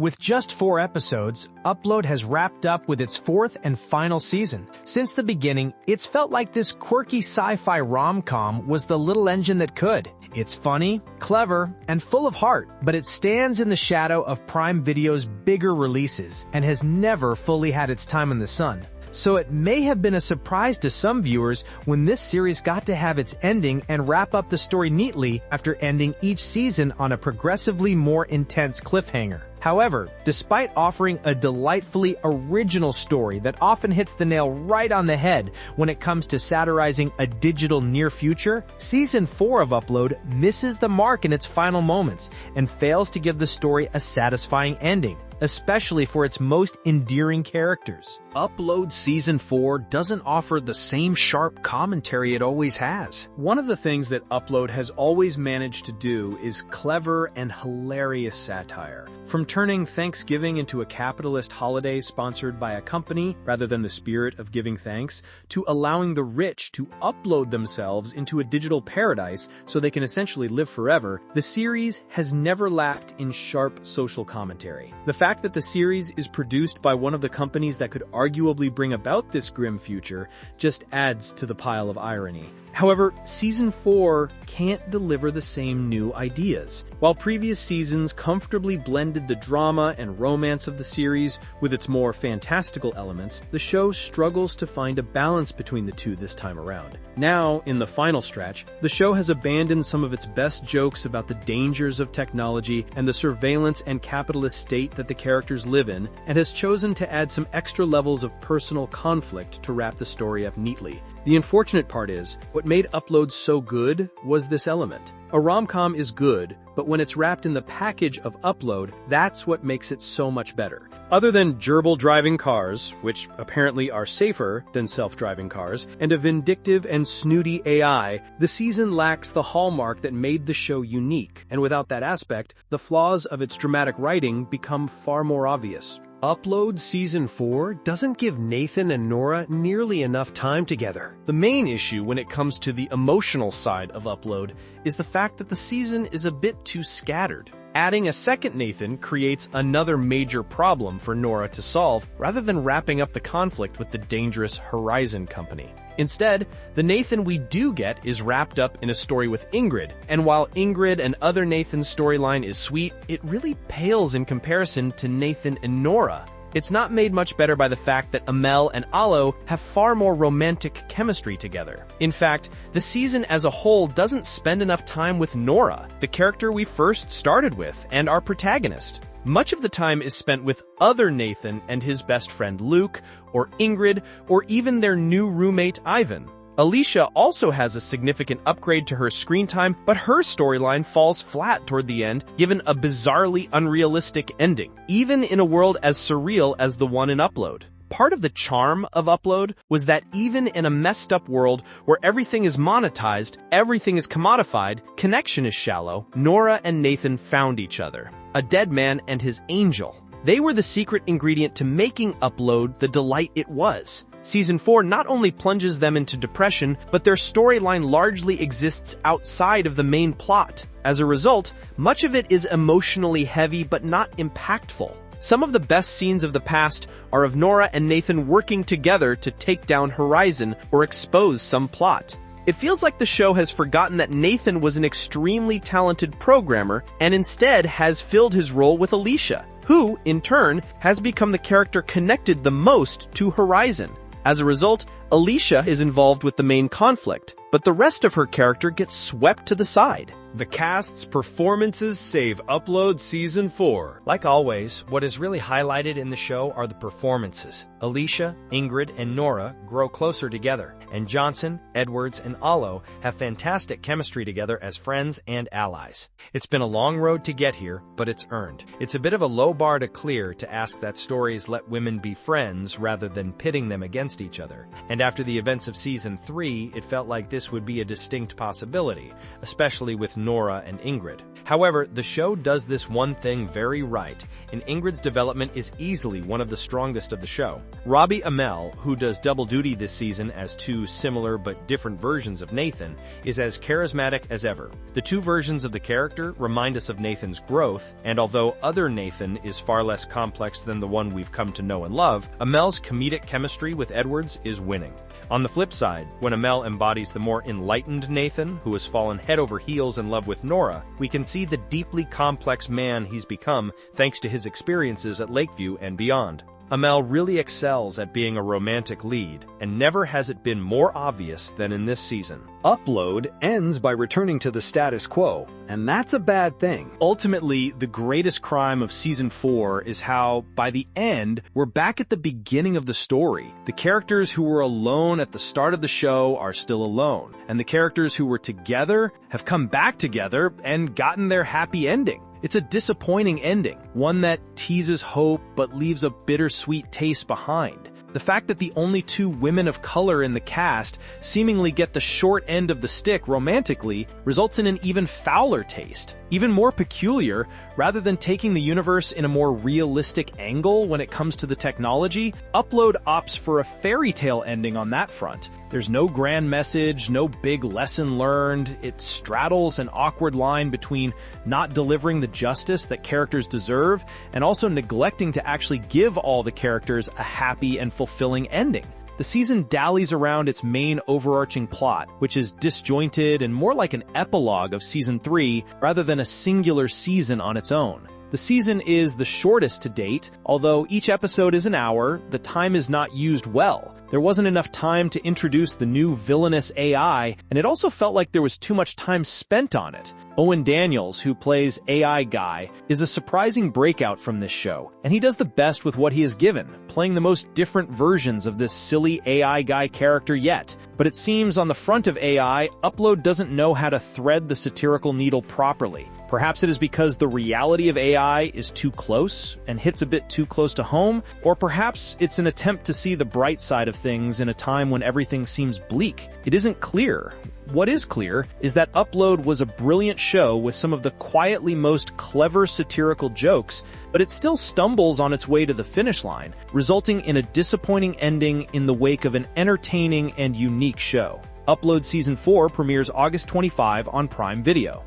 With just 4 episodes, Upload has wrapped up with its 4th and final season. Since the beginning, it's felt like this quirky sci-fi rom-com was the little engine that could. It's funny, clever, and full of heart, but it stands in the shadow of Prime Video's bigger releases and has never fully had its time in the sun. So it may have been a surprise to some viewers when this series got to have its ending and wrap up the story neatly after ending each season on a progressively more intense cliffhanger. However, despite offering a delightfully original story that often hits the nail right on the head when it comes to satirizing a digital near future, Season 4 of Upload misses the mark in its final moments and fails to give the story a satisfying ending, especially for its most endearing characters. Upload Season 4 doesn't offer the same sharp commentary it always has. One of the things that Upload has always managed to do is clever and hilarious satire. From turning Thanksgiving into a capitalist holiday sponsored by a company rather than the spirit of giving thanks, to allowing the rich to upload themselves into a digital paradise so they can essentially live forever, the series has never lacked in sharp social commentary. The fact that the series is produced by one of the companies that could arguably bring about this grim future just adds to the pile of irony. However, Season 4 can't deliver the same new ideas. While previous seasons comfortably blended the drama and romance of the series with its more fantastical elements, the show struggles to find a balance between the two this time around. Now, in the final stretch, the show has abandoned some of its best jokes about the dangers of technology and the surveillance and capitalist state that the characters live in, and has chosen to add some extra levels of personal conflict to wrap the story up neatly. The unfortunate part is, what made Upload so good was this element. A rom-com is good, but when it's wrapped in the package of Upload, that's what makes it so much better. Other than gerbil driving cars, which apparently are safer than self-driving cars, and a vindictive and snooty AI, the season lacks the hallmark that made the show unique, and without that aspect, the flaws of its dramatic writing become far more obvious. Upload Season 4 doesn't give Nathan and Nora nearly enough time together. The main issue when it comes to the emotional side of Upload is the fact that the season is a bit too scattered. Adding a second Nathan creates another major problem for Nora to solve rather than wrapping up the conflict with the dangerous Horizon company. Instead, the Nathan we do get is wrapped up in a story with Ingrid, and while Ingrid and other Nathan's storyline is sweet, it really pales in comparison to Nathan and Nora. It's not made much better by the fact that Amell and Allo have far more romantic chemistry together. In fact, the season as a whole doesn't spend enough time with Nora, the character we first started with and our protagonist. Much of the time is spent with other Nathan and his best friend Luke, or Ingrid, or even their new roommate Ivan. Aleesha also has a significant upgrade to her screen time, but her storyline falls flat toward the end, given a bizarrely unrealistic ending, even in a world as surreal as the one in Upload. Part of the charm of Upload was that even in a messed up world where everything is monetized, everything is commodified, connection is shallow, Nora and Nathan found each other. A dead man and his angel. They were the secret ingredient to making Upload the delight it was. Season 4 not only plunges them into depression, but their storyline largely exists outside of the main plot. As a result, much of it is emotionally heavy but not impactful. Some of the best scenes of the past are of Nora and Nathan working together to take down Horizon or expose some plot. It feels like the show has forgotten that Nathan was an extremely talented programmer and instead has filled his role with Aleesha, who, in turn, has become the character connected the most to Horizon. As a result, Aleesha is involved with the main conflict, but the rest of her character gets swept to the side. The cast's performances save Upload Season 4. Like always, what is really highlighted in the show are the performances. Aleesha, Ingrid, and Nora grow closer together, and Johnson, Edwards, and Allo have fantastic chemistry together as friends and allies. It's been a long road to get here, but it's earned. It's a bit of a low bar to clear to ask that stories let women be friends rather than pitting them against each other. And after the events of Season 3, it felt like this would be a distinct possibility, especially with Nora and Ingrid. However, the show does this one thing very right, and Ingrid's development is easily one of the strongest of the show. Robbie Amell, who does double duty this season as two similar but different versions of Nathan, is as charismatic as ever. The two versions of the character remind us of Nathan's growth, and although other Nathan is far less complex than the one we've come to know and love, Amell's comedic chemistry with Edwards is winning. On the flip side, when Amell embodies the more enlightened Nathan, who has fallen head over heels in love with Nora, we can see the deeply complex man he's become thanks to his experiences at Lakeview and beyond. Amell really excels at being a romantic lead, and never has it been more obvious than in this season. Upload ends by returning to the status quo, and that's a bad thing. Ultimately, the greatest crime of Season 4 is how, by the end, we're back at the beginning of the story. The characters who were alone at the start of the show are still alone, and the characters who were together have come back together and gotten their happy ending. It's a disappointing ending, one that teases hope but leaves a bittersweet taste behind. The fact that the only two women of color in the cast seemingly get the short end of the stick romantically results in an even fouler taste. Even more peculiar, rather than taking the universe in a more realistic angle when it comes to the technology, Upload opts for a fairy tale ending on that front. There's no grand message, no big lesson learned. It straddles an awkward line between not delivering the justice that characters deserve and also neglecting to actually give all the characters a happy and fulfilling ending. The season dallies around its main overarching plot, which is disjointed and more like an epilogue of Season 3 rather than a singular season on its own. The season is the shortest to date, although each episode is an hour, the time is not used well. There wasn't enough time to introduce the new villainous AI, and it also felt like there was too much time spent on it. Owen Daniels, who plays AI Guy, is a surprising breakout from this show, and he does the best with what he is given, playing the most different versions of this silly AI Guy character yet. But it seems on the front of AI, Upload doesn't know how to thread the satirical needle properly. Perhaps it is because the reality of AI is too close and hits a bit too close to home, or perhaps it's an attempt to see the bright side of things in a time when everything seems bleak. It isn't clear. What is clear is that Upload was a brilliant show with some of the quietly most clever satirical jokes, but it still stumbles on its way to the finish line, resulting in a disappointing ending in the wake of an entertaining and unique show. Upload Season 4 premieres August 25 on Prime Video.